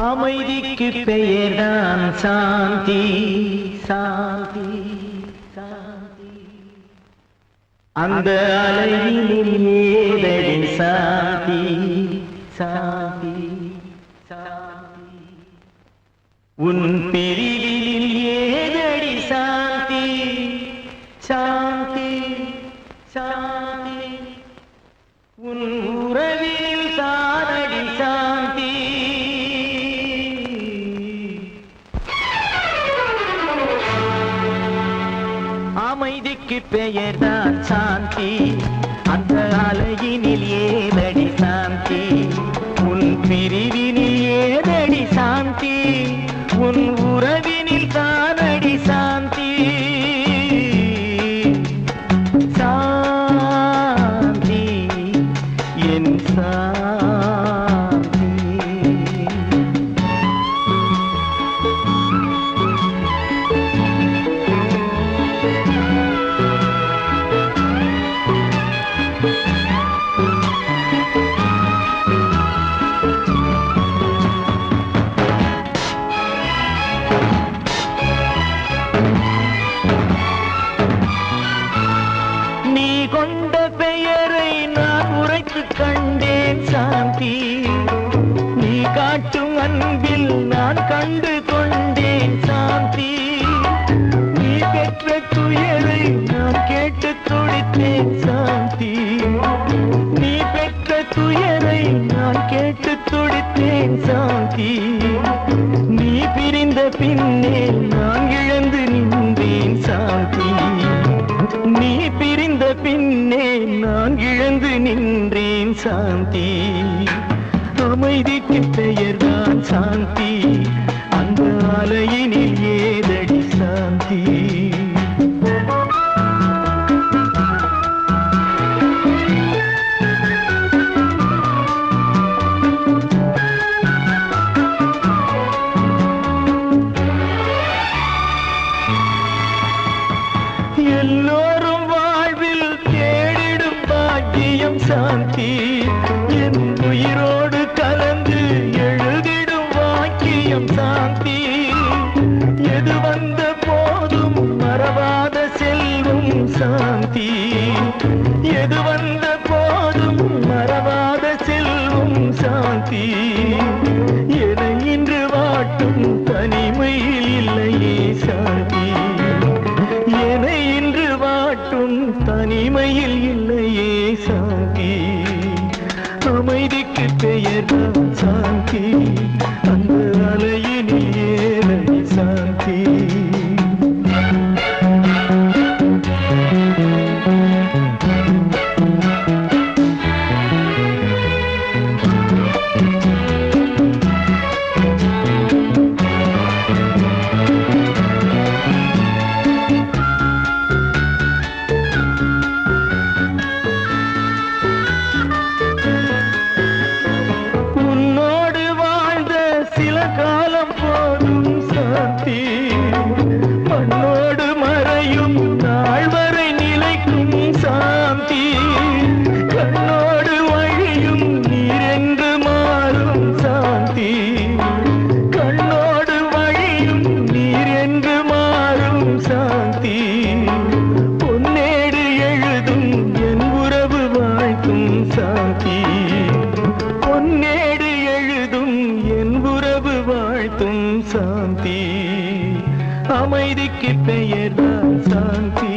அமைதிக்கு பெயர்தான் சாந்தி. சாந்தி சாந்தி அந்த அலையினில் ஏதடி சாந்தி. சாந்தி சாந்தி உன் பிரிவினில் ஏதடி சாந்தி. சாந்தி சாந்தி உன் உறவினில் தானடி சாந்தி. அமைதிக்கு பெயர்தான் சாந்தி. அந்த அலையினில் ஏதடி சாந்தி. உன் பிரிவினில் ஏதடி சாந்தி. உன் உறவினில் தானடி சாந்தி. சாந்தி என் சாந்தி. நீ கொண்ட பெயரை நான் உரைத்து கண்டேன் சாந்தி. நீ காட்டும் அன்பில் நான் கண்டு கொண்டேன் சாந்தி. நீ பெற்ற துயரை நான் கேட்டு துடித்தேன் சாந்தி. நீ பெற்ற துயரை நான் கேட்டு துடித்தேன் சாந்தி. நீ பிரிந்த பின்னே நான் இழந்து நின்றேன் சாந்தி. நீ பிரிந்த பின்னே நான் இழந்து நின்றேன் சாந்தி. அமைதிக்கு பெயர்தான் சாந்தி. அந்த அலையினில் ஏதடி சாந்தி. எல்லோரும் வாழ்வில் தேடிடும் பாக்கியம் சாந்தி. என் உயிரோடு கலந்து எழுதிடும் வாக்கியம் சாந்தி. எது வந்த போதும் மறவாத செல்வம் சாந்தி. எது வந்த போதும் மறவாத செல்வம் சாந்தி. என இன்று வாட்டும் தனிமையில் இல்லையே சாந்தி. என இன்று வாட்டும் தனிமையில் இல்லையே சாந்தி. அமைதிக்கு பெயர்தான் சாந்தி. அந்த அலையினில் ஏதடி சாந்தி. உன்னோடு வாழ்ந்த சில காலம் போதும் சாந்தி. மண்ணோடு மறையும் நாள் வரை நிலைக்கும் சாந்தி. கண்ணோடு வழியும் நீரென்று மாறும் சாந்தி. கண்ணோடு வழியும் நீரென்று மாறும் சாந்தி. பொன்னேடு எழுதும் என் உறவு வாழ்த்தும் சாந்தி. பொன்னேடு எழுதும் என் உறவு வாழ்த்தும் சாந்தி. அமைதிக்கு பெயர்தான் சாந்தி.